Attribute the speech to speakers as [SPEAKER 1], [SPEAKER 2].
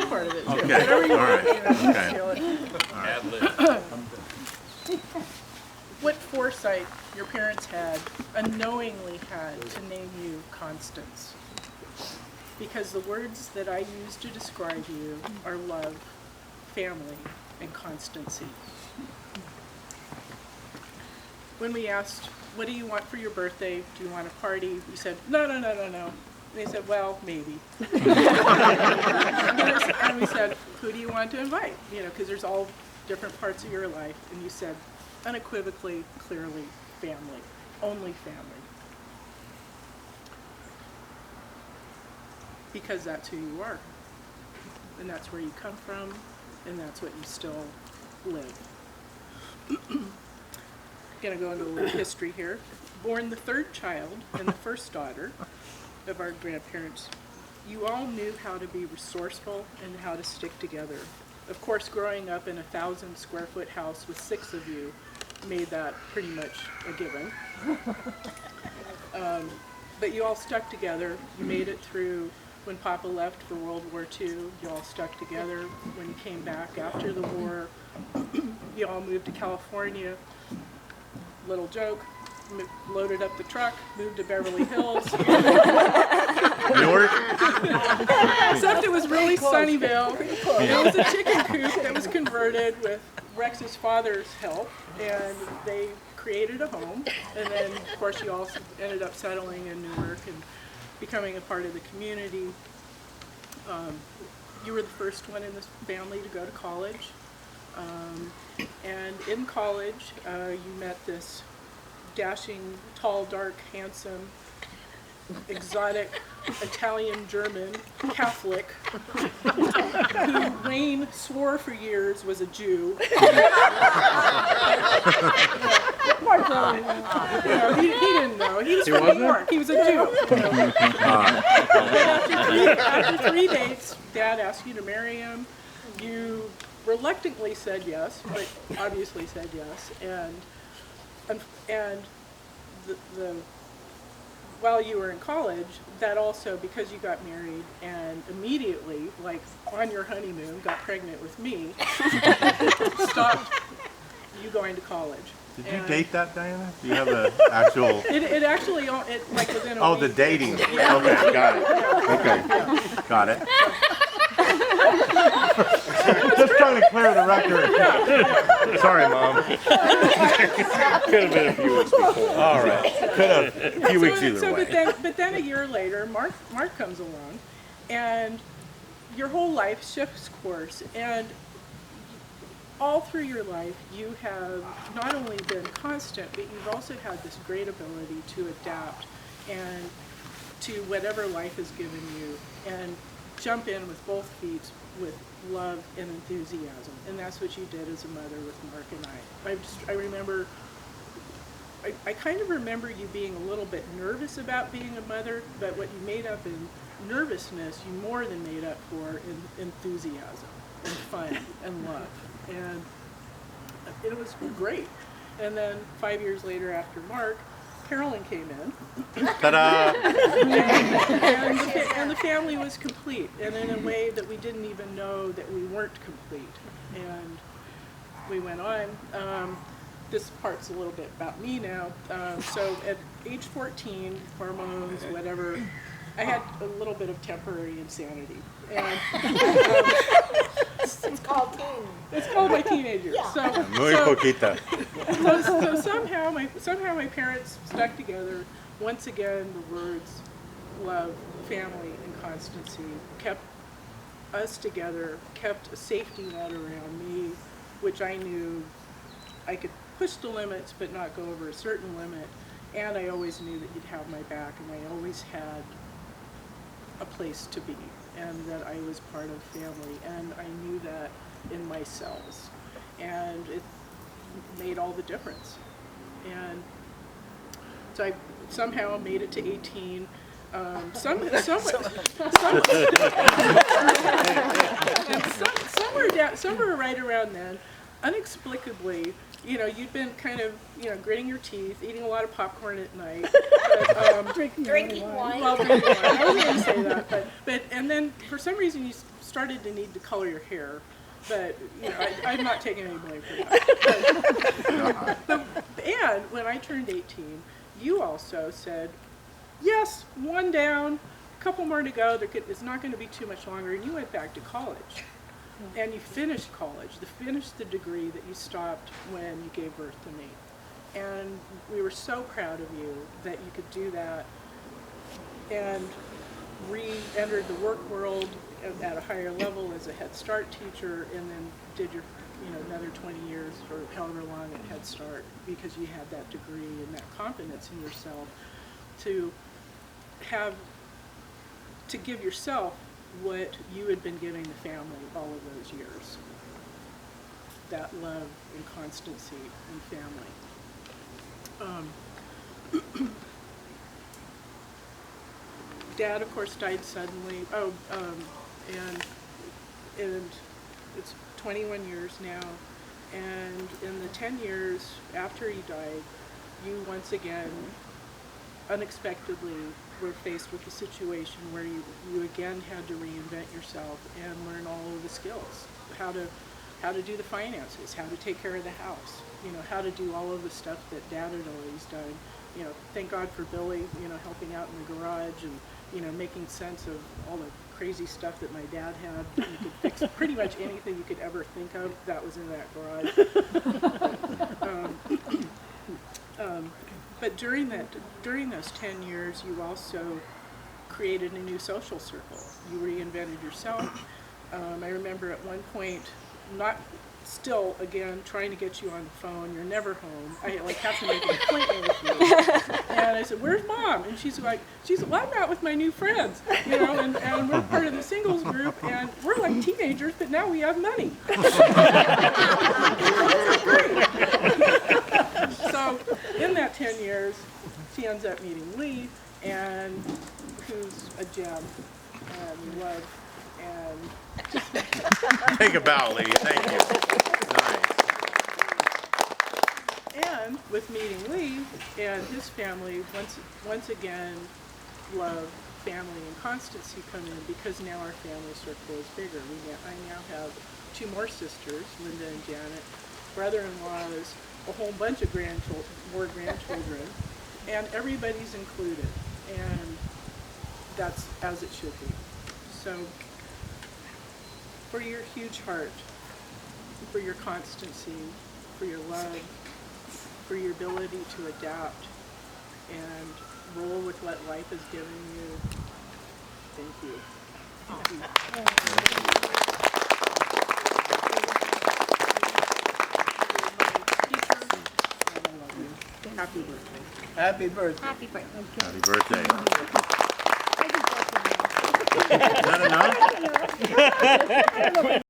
[SPEAKER 1] part of it too.
[SPEAKER 2] Okay.
[SPEAKER 1] Whatever you
[SPEAKER 2] All
[SPEAKER 1] want,
[SPEAKER 2] right.
[SPEAKER 1] you know,
[SPEAKER 2] Okay.
[SPEAKER 1] feel it. What foresight your parents had, unknowingly had, to name you Constance. Because the words that I use to describe you are love, family, and constancy. When we asked, what do you want for your birthday? Do you want a party? You said, no. And they said, well, maybe. And we said, who do you want to invite? You know, because there's all different parts of your life. And you said, unequivocally, clearly, family. Only family. Because that's who you are. And that's where you come from. And that's what you still live. Going to go into a little history here. Born the third child and the first daughter of our grandparents, you all knew how to be resourceful and how to stick together. Of course, growing up in a 1,000-square-foot house with 6 of you made that pretty much a given. But you all stuck together. You made it through when Papa left for World War II. You all stuck together. When you came back after the war, you all moved to California. Little joke, loaded up the truck, moved to Beverly Hills.
[SPEAKER 2] York?
[SPEAKER 1] Except it was really Sunnyvale. It was a chicken coop that was converted with Rex's father's help, and they created a home. And then, of course, you all ended up settling in Newark and becoming a part of the community. You were the first one in this family to go to college. And in college, you met this dashing, tall, dark, handsome, exotic, Italian-German Catholic who Wayne swore for years was a Jew. He didn't know. He was from New York. He was a Jew. After 3 dates, Dad asked you to marry him. You reluctantly said yes, but obviously said yes, and while you were in college, that also, because you got married and immediately, like on your honeymoon, got pregnant with me, stopped you going to college.
[SPEAKER 2] Did you date that, Diana? Do you have an actual...
[SPEAKER 1] It actually, like within a
[SPEAKER 2] Oh,
[SPEAKER 1] week.
[SPEAKER 2] the dating.
[SPEAKER 1] Yeah.
[SPEAKER 2] Okay, got it. Okay, got it. Just trying to clear the record. Sorry, Mom.
[SPEAKER 3] Could have been a few weeks before.
[SPEAKER 2] All right. Could have a few weeks either way.
[SPEAKER 1] But then a year later, Mark comes along, and your whole life shifts course. And all through your life, you have not only been constant, but you've also had this great ability to adapt and to whatever life has given you, and jump in with both feet with love and enthusiasm. And that's what you did as a mother with Mark and I kind of remember you being a little bit nervous about being a mother, but what you made up in nervousness, you more than made up for in enthusiasm and fun and love. And it was great. And then 5 years later after Mark, Carolyn came in.
[SPEAKER 2] Ta-da!
[SPEAKER 1] And the family was complete, and in a way that we didn't even know that we weren't complete. And we went on. This part's a little bit about me now. So at age 14, hormones, whatever, I had a little bit of temporary insanity. And
[SPEAKER 4] It's called teen.
[SPEAKER 1] it's called my teenager.
[SPEAKER 4] Yeah.
[SPEAKER 2] Muy poquita.
[SPEAKER 1] So somehow my parents stuck together. Once again, the words love, family, and constancy kept us together, kept a safety net around me, which I knew I could push the limits but not go over a certain limit. And I always knew that you'd have my back, and I always had a place to be, and that I was part of family, and I knew that in my cells, and it made all the difference. And so I somehow made it to 18. Somewhere right around then, inexplicably, you'd been kind of, gritting your teeth, eating a lot of popcorn at night, but,
[SPEAKER 4] Drinking wine.
[SPEAKER 1] well, drinking wine. I wasn't going to say that, but and then for some reason you started to need to color your hair, but you know, I'm not taking any blame for that. And when I turned 18, you also said, yes, one down, a couple more to go, it's not going to be too much longer, and you went back to college. And you finished college, finished the degree that you stopped when you gave birth to me. And we were so proud of you that you could do that and re-entered the work world at a higher level as a Head Start teacher, and then did your, you know, another 20 years or however long at Head Start, because you had that degree and that confidence in yourself to give yourself what you had been giving the family all of those years. That love and constancy in family. Dad, of course, died suddenly. And it's 21 years now. And in the 10 years after he died, you once again, unexpectedly, were faced with a situation where you again had to reinvent yourself and learn all of the skills. How to do the finances, how to take care of the house, you know, how to do all of the stuff that Dad had always done. You know, thank God for Billy, you know, helping out in the garage and, you know, making sense of all the crazy stuff that my dad had. You could fix pretty much anything you could ever think of that was in that garage. But during those 10 years, you also created a new social circle. You reinvented yourself. I remember at one point, still again trying to get you on the phone. You're never home. I have to make an appointment with you. And I said, "Where's Mom?" And she's like, "Well, I'm out with my new friends, you know, and we're part of the singles group, and we're like teenagers, but now we have money." Great. So in that 10 years, she ends up meeting Lee, and who's a gem, and we love, and
[SPEAKER 2] Take a bow, Lee. Thank you. Nice.
[SPEAKER 1] and with meeting Lee and his family, once again, love, family, and constancy come in, because now our family circle is bigger. I now have 2 more sisters, Linda and Janet, brother-in-laws, a whole bunch of more grandchildren, and everybody's included, and that's as it should be. So, for your huge heart, for your constancy, for your love, for your ability to adapt and roll with what life has given you, thank you. Thank you. Happy birthday.
[SPEAKER 4] Happy birthday.
[SPEAKER 5] Happy birthday.
[SPEAKER 2] Happy birthday. Is that enough?